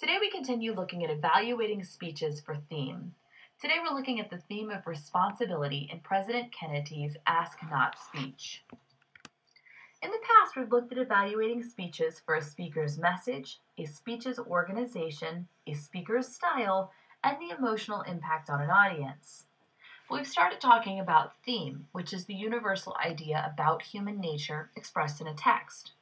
Today we continue looking at evaluating speeches for theme. Today we're looking at the theme of responsibility in President Kennedy's Ask Not speech. In the past, we've looked at evaluating speeches for a speaker's message, a speech's organization, a speaker's style, and the emotional impact on an audience. We've started talking about theme, which is the universal idea about human nature expressed in a text.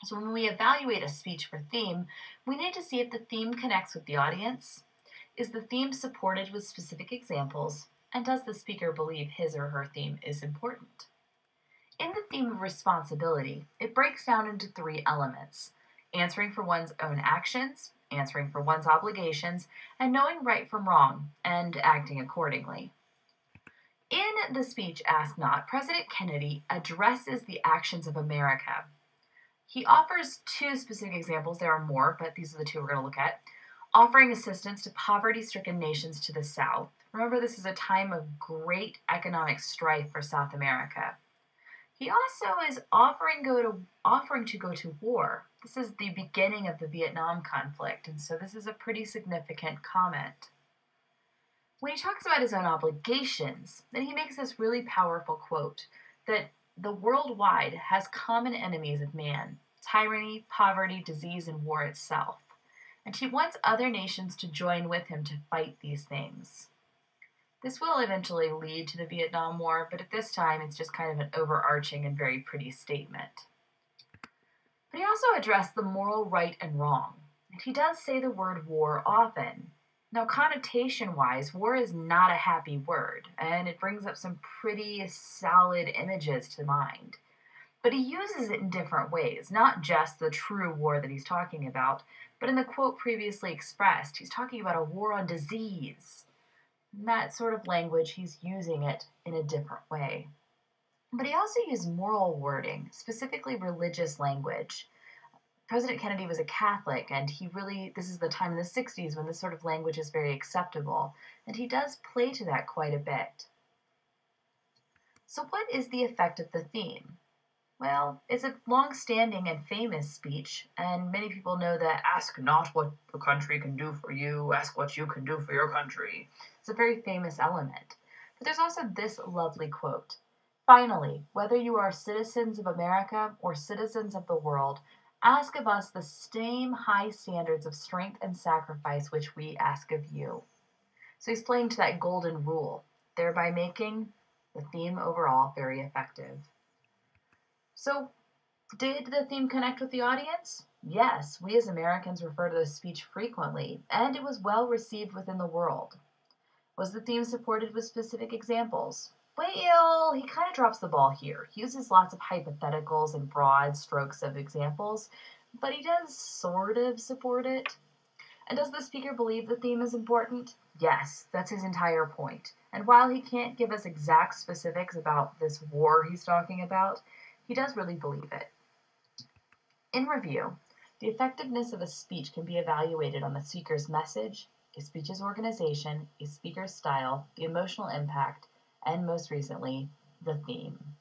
So when we evaluate a speech for theme, we need to see if the theme connects with the audience, is the theme supported with specific examples, and does the speaker believe his or her theme is important. In the theme of responsibility, it breaks down into three elements: answering for one's own actions, answering for one's obligations, and knowing right from wrong, and acting accordingly. In the speech Ask Not, President Kennedy addresses the actions of America. He offers two specific examples. There are more, but these are the two we're going to look at. Offering assistance to poverty-stricken nations to the South. Remember, this is a time of great economic strife for South America. He also is offering to go to war. This is the beginning of the Vietnam conflict, and so this is a pretty significant comment. When he talks about his own obligations, then he makes this really powerful quote that the world wide has common enemies of man: tyranny, poverty, disease, and war itself. And he wants other nations to join with him to fight these things. This will eventually lead to the Vietnam War, but at this time it's just kind of an overarching and very pretty statement. But he also addressed the moral right and wrong, and he does say the word war often. Now, connotation-wise, war is not a happy word, and it brings up some pretty solid images to mind. But he uses it in different ways, not just the true war that he's talking about, but in the quote previously expressed, he's talking about a war on disease. In that sort of language, he's using it in a different way. But he also used moral wording, specifically religious language. President Kennedy was a Catholic, and this is the time in the 60s when this sort of language is very acceptable, and he does play to that quite a bit. So what is the effect of the theme? Well, it's a long-standing and famous speech, and many people know that ask not what the country can do for you, ask what you can do for your country. It's a very famous element. But there's also this lovely quote: "Finally, whether you are citizens of America or citizens of the world, ask of us the same high standards of strength and sacrifice which we ask of you." So he's playing to that golden rule, thereby making the theme overall very effective. So, did the theme connect with the audience? Yes, we as Americans refer to this speech frequently, and it was well received within the world. Was the theme supported with specific examples? Well, he kind of drops the ball here. He uses lots of hypotheticals and broad strokes of examples, but he does sort of support it. And does the speaker believe the theme is important? Yes, that's his entire point. And while he can't give us exact specifics about this war he's talking about, he does really believe it. In review, the effectiveness of a speech can be evaluated on the speaker's message, a speech's organization, a speaker's style, the emotional impact, and most recently, the theme.